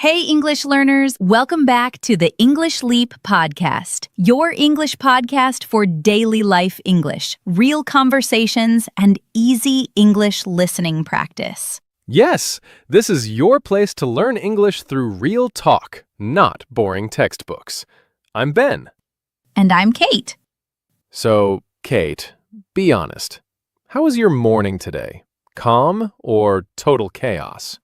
Hey, English learners, welcome back to the English Leap podcast, your English podcast for daily life English, real conversations, and easy English listening practice. Yes, this is your place to learn English through real talk, not boring textbooks. I'm Ben. And I'm Kate. So, Kate, be honest. How was your morning today? Calm or total chaos?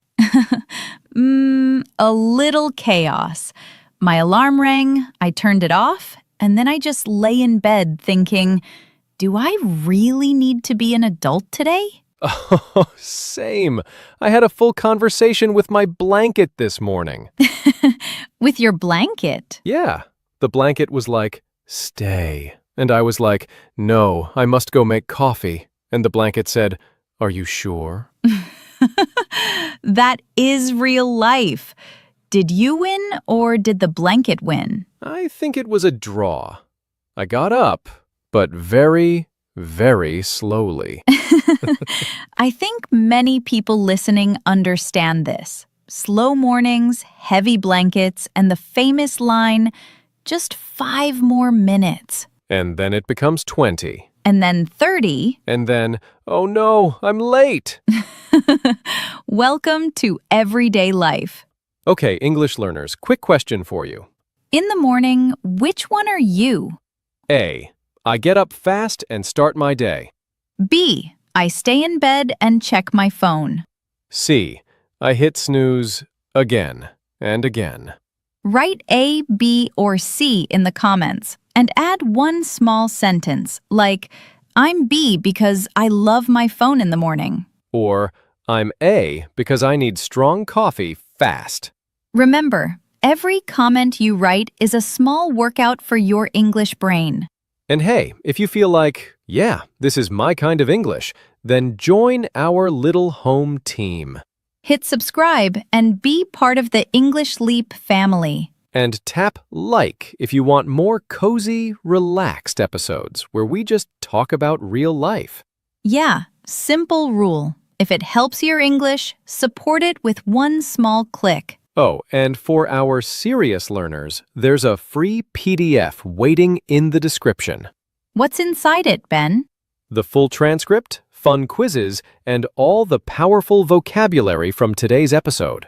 A little chaos. My alarm rang, I turned it off, and then I just lay in bed thinking, do I really need to be an adult today? Oh, same. I had a full conversation with my blanket this morning. With your blanket? Yeah, the blanket was like, stay. And I was like, no, I must go make coffee. And the blanket said, are you sure? That is real life. Did you win or did the blanket win? I think it was a draw. I got up, but very, very slowly. I think many people listening understand this. Slow mornings, heavy blankets, and the famous line, just 5 more minutes. And then it becomes 20. And then 30. And then, oh no, I'm late. Welcome to everyday life. Okay, English learners, quick question for you. In the morning, which one are you? A, I get up fast and start my day. B, I stay in bed and check my phone. C, I hit snooze again and again. Write A, B, or C in the comments and add one small sentence like, I'm B because I love my phone in the morning. Or, I'm A because I need strong coffee fast. Remember, every comment you write is a small workout for your English brain. And hey, if you feel like, yeah, this is my kind of English, then join our little home team. Hit subscribe and be part of the English Leap family. And tap like if you want more cozy, relaxed episodes where we just talk about real life. Yeah, simple rule. If it helps your English, support it with one small click. Oh, and for our serious learners, there's a free PDF waiting in the description. What's inside it, Ben? The full transcript, fun quizzes, and all the powerful vocabulary from today's episode.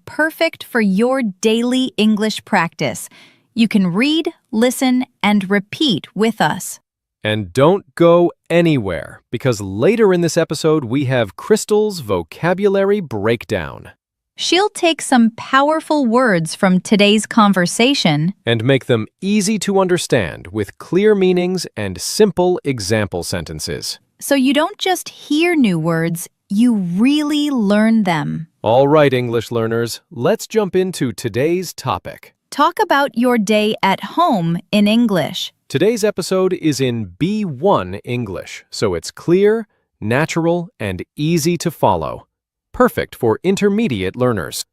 Perfect for your daily English practice. You can read, listen, and repeat with us. And don't go anywhere, because later in this episode we have Crystal's vocabulary breakdown. She'll take some powerful words from today's conversation And make them easy to understand with clear meanings and simple example sentences. so you don't just hear new words, you really learn them. All right, English learners, let's jump into today's topic. Talk about your day at home in English. Today's episode is in B1 English, so it's clear, natural, and easy to follow. Perfect for intermediate learners.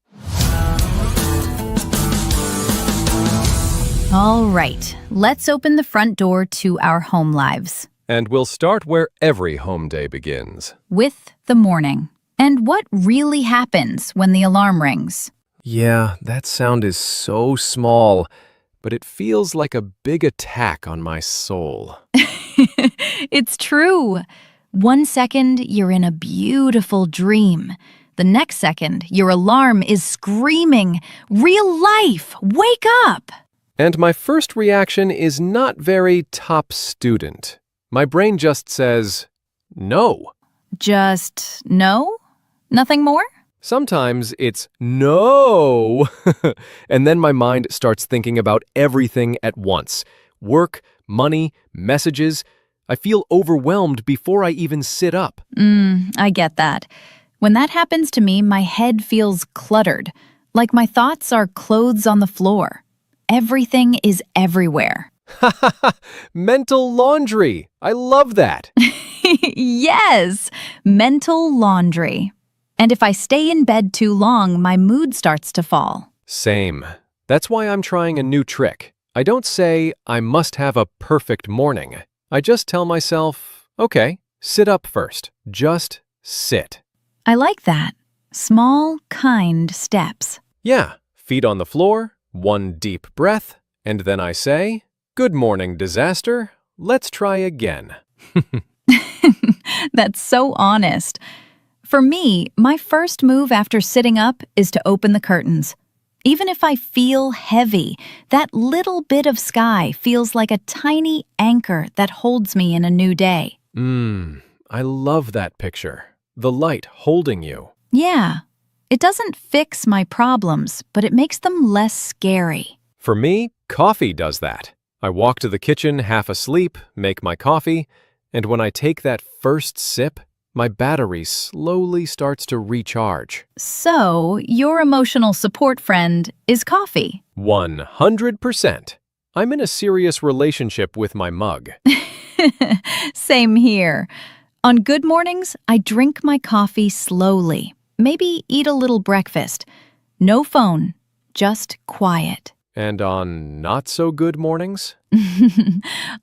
All right, let's open the front door to our home lives. And we'll start where every home day begins. With the morning. And what really happens when the alarm rings? Yeah, that sound is so small, but it feels like a big attack on my soul. It's true. 1 second, you're in a beautiful dream. The next second, your alarm is screaming, "Real life! Wake up!" And my first reaction is not very top student. My brain just says, no. Just no? Nothing more? Sometimes it's no. And then my mind starts thinking about everything at once. Work, money, messages. I feel overwhelmed before I even sit up. I get that. When that happens to me, my head feels cluttered, like my thoughts are clothes on the floor. Everything is everywhere. Mental laundry. I love that. Yes, mental laundry. And if I stay in bed too long, my mood starts to fall. Same. That's why I'm trying a new trick. I don't say I must have a perfect morning. I just tell myself, okay, sit up first. Just sit. I like that. Small, kind steps. Yeah, feet on the floor, one deep breath, and then I say, "Good morning, disaster. Let's try again." That's so honest. For me, my first move after sitting up is to open the curtains. Even if I feel heavy, that little bit of sky feels like a tiny anchor that holds me in a new day. I love that picture. The light holding you. Yeah, it doesn't fix my problems, but it makes them less scary. For me, coffee does that. I walk to the kitchen half asleep, make my coffee, and when I take that first sip, my battery slowly starts to recharge. So, your emotional support friend is coffee. 100%. I'm in a serious relationship with my mug. Same here. On good mornings, I drink my coffee slowly. Maybe eat a little breakfast. No phone, just quiet. And on not so good mornings?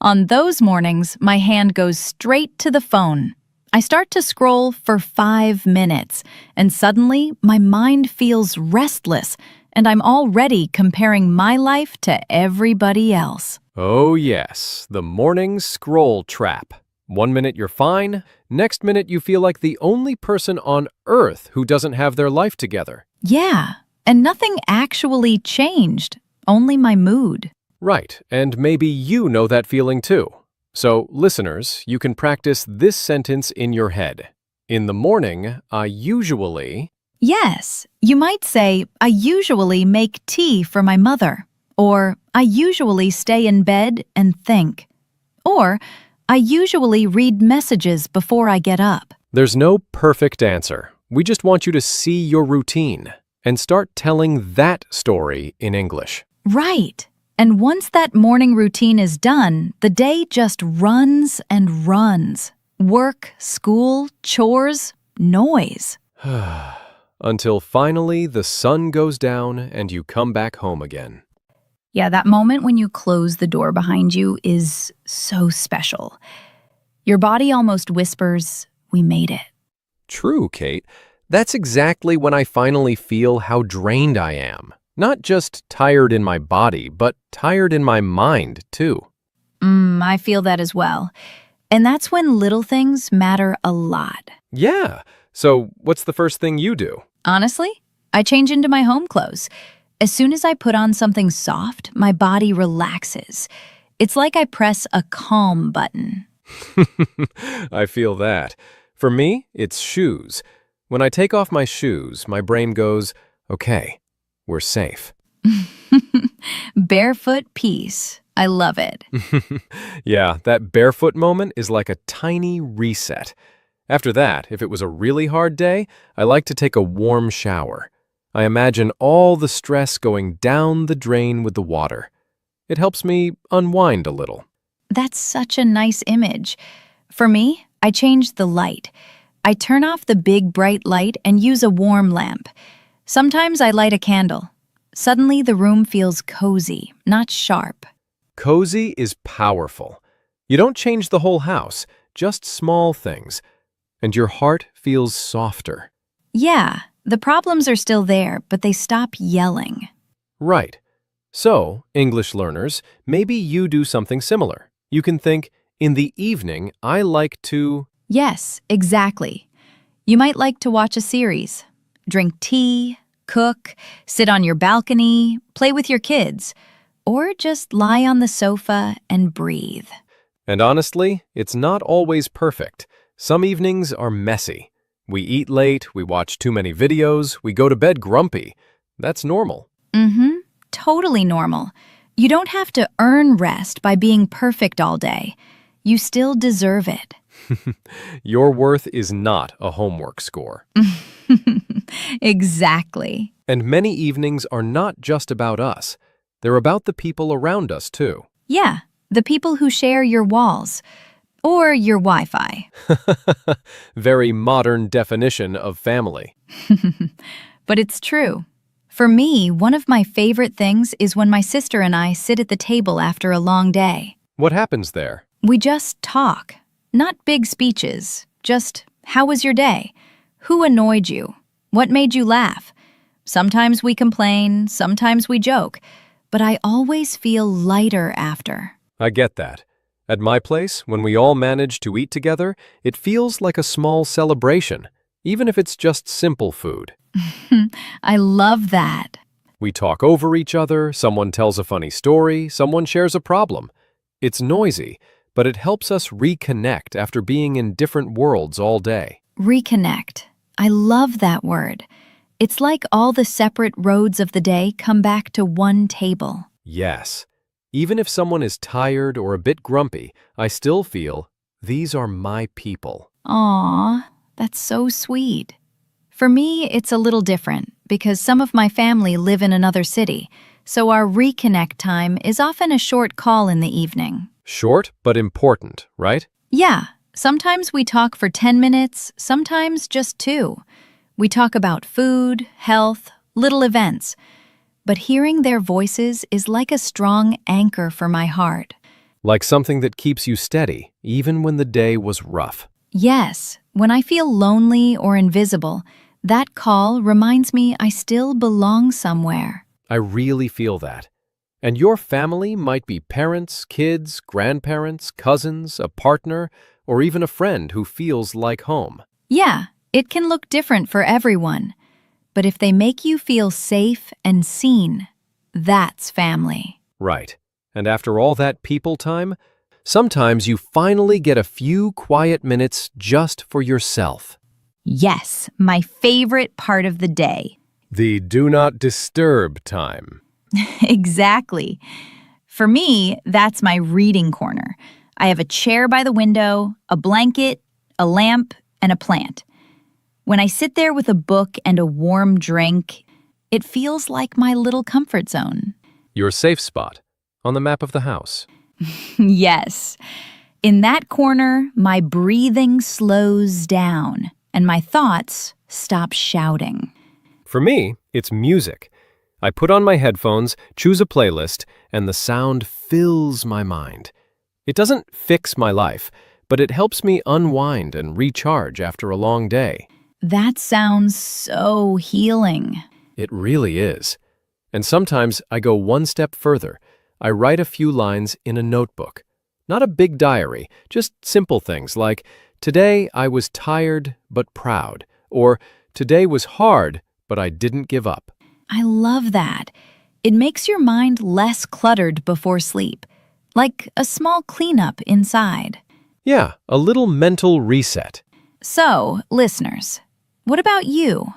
On those mornings, my hand goes straight to the phone. I start to scroll for 5 minutes, and suddenly my mind feels restless, and I'm already comparing my life to everybody else. Oh yes, the morning scroll trap. 1 minute you're fine, next minute you feel like the only person on earth who doesn't have their life together. Yeah, and nothing actually changed, only my mood. Right, and maybe you know that feeling too. So, listeners, you can practice this sentence in your head. In the morning, I usually... Yes, you might say, I usually make tea for my mother. Or, I usually stay in bed and think. Or, I usually read messages before I get up. There's no perfect answer. We just want you to see your routine and start telling that story in English. Right. And once that morning routine is done, the day just runs and runs. Work, school, chores, noise. Until finally the sun goes down and you come back home again. Yeah, that moment when you close the door behind you is so special. Your body almost whispers, "We made it." True, Kate. That's exactly when I finally feel how drained I am. Not just tired in my body, but tired in my mind, too. I feel that as well. And that's when little things matter a lot. Yeah. So, what's the first thing you do? Honestly, I change into my home clothes. As soon as I put on something soft, my body relaxes. It's like I press a calm button. I feel that. For me, it's shoes. When I take off my shoes, my brain goes, okay, we're safe. Barefoot peace. I love it. Yeah, that barefoot moment is like a tiny reset. After that, if it was a really hard day, I like to take a warm shower. I imagine all the stress going down the drain with the water. It helps me unwind a little. That's such a nice image. For me, I change the light. I turn off the big bright light and use a warm lamp. Sometimes I light a candle. Suddenly the room feels cozy, not sharp. Cozy is powerful. You don't change the whole house, just small things. And your heart feels softer. Yeah, the problems are still there, but they stop yelling. Right. So, English learners, maybe you do something similar. You can think, in the evening, I like to... Yes, exactly. You might like to watch a series, drink tea, cook, sit on your balcony, play with your kids, or just lie on the sofa and breathe. And honestly, it's not always perfect. Some evenings are messy. We eat late, we watch too many videos, we go to bed grumpy. That's normal. Totally normal. You don't have to earn rest by being perfect all day. You still deserve it. Your worth is not a homework score. Exactly. And many evenings are not just about us. They're about the people around us, too. Yeah, the people who share your walls. Or your Wi-Fi. Very modern definition of family. But it's true. For me, one of my favorite things is when my sister and I sit at the table after a long day. What happens there? We just talk. Not big speeches. Just, how was your day? Who annoyed you? What made you laugh? Sometimes we complain, sometimes we joke, but I always feel lighter after. I get that. At my place, when we all manage to eat together, it feels like a small celebration, even if it's just simple food. I love that. We talk over each other, someone tells a funny story, someone shares a problem. It's noisy, but it helps us reconnect after being in different worlds all day. Reconnect. I love that word. It's like all the separate roads of the day come back to one table. Yes. Even if someone is tired or a bit grumpy, I still feel, these are my people. Aw, that's so sweet. For me, it's a little different because some of my family live in another city, so our reconnect time is often a short call in the evening. Short but important, right? Yeah, sometimes we talk for 10 minutes, sometimes just 2. We talk about food, health, little events. But hearing their voices is like a strong anchor for my heart. Like something that keeps you steady, even when the day was rough. Yes, when I feel lonely or invisible, that call reminds me I still belong somewhere. I really feel that. And your family might be parents, kids, grandparents, cousins, a partner, or even a friend who feels like home. Yeah, it can look different for everyone. But if they make you feel safe and seen, that's family. Right. And after all that people time, sometimes you finally get a few quiet minutes just for yourself. Yes, my favorite part of the day. The do not disturb time. Exactly. For me, that's my reading corner. I have a chair by the window, a blanket, a lamp, and a plant. When I sit there with a book and a warm drink, it feels like my little comfort zone. Your safe spot on the map of the house. Yes. In that corner, my breathing slows down and my thoughts stop shouting. For me, it's music. I put on my headphones, choose a playlist, and the sound fills my mind. It doesn't fix my life, but it helps me unwind and recharge after a long day. That sounds so healing. It really is. And sometimes I go one step further. I write a few lines in a notebook. Not a big diary, just simple things like, today I was tired but proud, or today was hard but I didn't give up. I love that. It makes your mind less cluttered before sleep, like a small cleanup inside. Yeah, a little mental reset. So, listeners, what about you?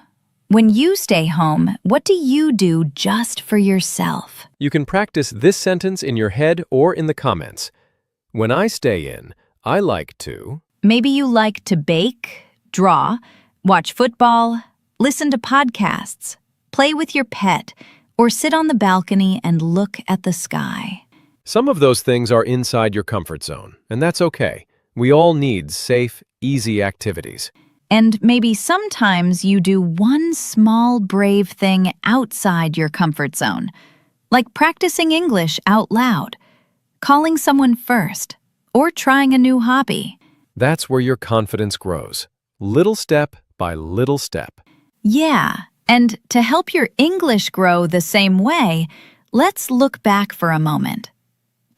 When you stay home, what do you do just for yourself? You can practice this sentence in your head or in the comments. When I stay in, I like to... Maybe you like to bake, draw, watch football, listen to podcasts, play with your pet, or sit on the balcony and look at the sky. Some of those things are inside your comfort zone, and that's okay. We all need safe, easy activities. And maybe sometimes you do one small brave thing outside your comfort zone, like practicing English out loud, calling someone first, or trying a new hobby. That's where your confidence grows, little step by little step. Yeah, and to help your English grow the same way, let's look back for a moment.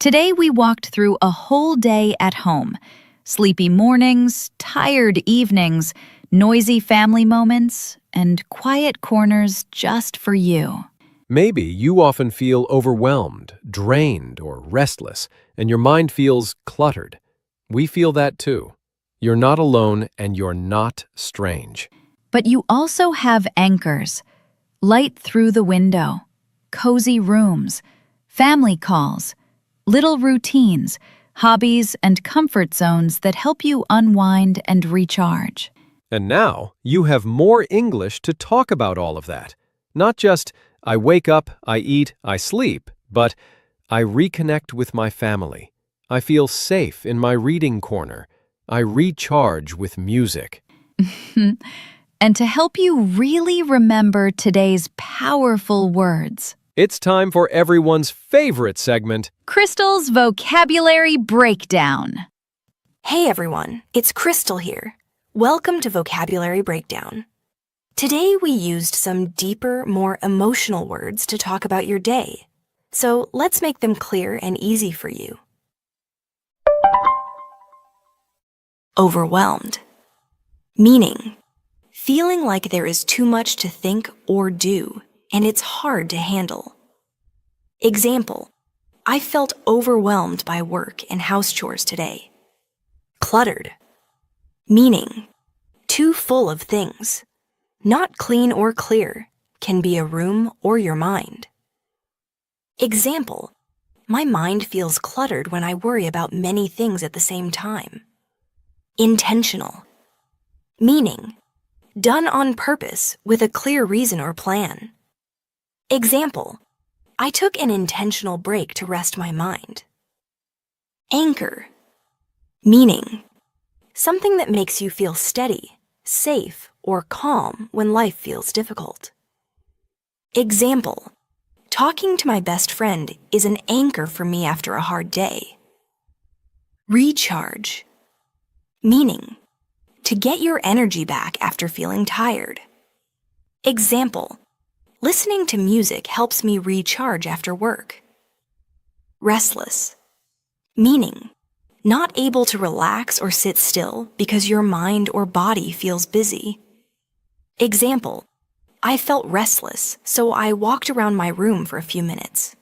Today we walked through a whole day at home. Sleepy mornings, tired evenings, noisy family moments, and quiet corners just for you. Maybe you often feel overwhelmed, drained, or restless, and your mind feels cluttered. We feel that too. You're not alone, and you're not strange. But you also have anchors. Light through the window, cozy rooms, family calls, little routines, hobbies, and comfort zones that help you unwind and recharge. And now you have more English to talk about all of that. Not just, I wake up, I eat, I sleep, but I reconnect with my family. I feel safe in my reading corner. I recharge with music. And to help you really remember today's powerful words, it's time for everyone's favorite segment, Crystal's Vocabulary Breakdown. Hey everyone, it's Crystal here. Welcome to Vocabulary Breakdown. Today we used some deeper, more emotional words to talk about your day. So let's make them clear and easy for you. Overwhelmed. Meaning, feeling like there is too much to think or do, and it's hard to handle. Example, I felt overwhelmed by work and house chores today. Cluttered. Meaning, too full of things. Not clean or clear, can be a room or your mind. Example, my mind feels cluttered when I worry about many things at the same time. Intentional. Meaning, done on purpose with a clear reason or plan. Example, I took an intentional break to rest my mind. Anchor. Meaning, something that makes you feel steady, safe, or calm when life feels difficult. Example, talking to my best friend is an anchor for me after a hard day. Recharge. Meaning, to get your energy back after feeling tired. Example, listening to music helps me recharge after work. Restless. Meaning, not able to relax or sit still because your mind or body feels busy. Example, I felt restless, so I walked around my room for a few minutes.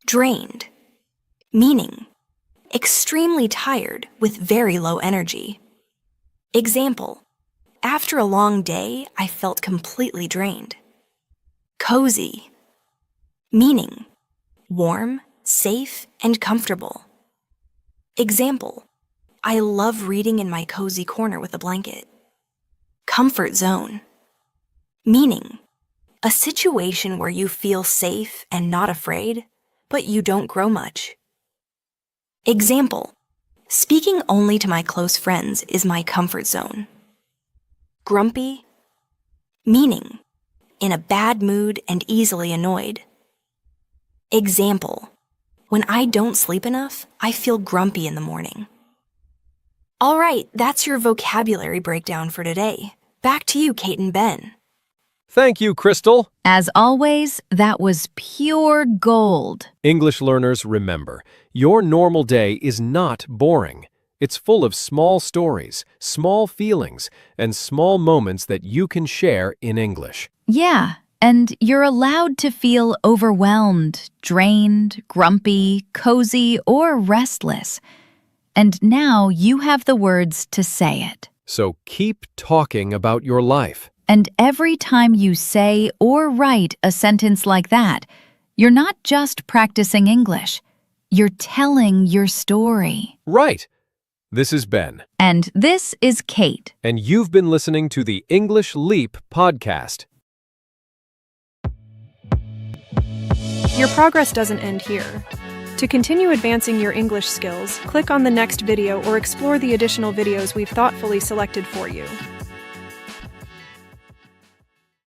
Drained. Meaning, extremely tired with very low energy. Example, after a long day, I felt completely drained. Cozy. Meaning, warm, safe, and comfortable. Example, I love reading in my cozy corner with a blanket. Comfort zone. Meaning, a situation where you feel safe and not afraid, but you don't grow much. Example, speaking only to my close friends is my comfort zone. Grumpy. Meaning, in a bad mood and easily annoyed. Example, when I don't sleep enough, I feel grumpy in the morning. All right, that's your vocabulary breakdown for today. Back to you, Kate and Ben. Thank you, Crystal. As always, that was pure gold. English learners, remember, your normal day is not boring. It's full of small stories, small feelings, and small moments that you can share in English. Yeah, and you're allowed to feel overwhelmed, drained, grumpy, cozy, or restless. And now you have the words to say it. So keep talking about your life. And every time you say or write a sentence like that, you're not just practicing English. You're telling your story. Right. This is Ben. And this is Kate. And you've been listening to the English Leap podcast. Your progress doesn't end here. To continue advancing your English skills, click on the next video or explore the additional videos we've thoughtfully selected for you.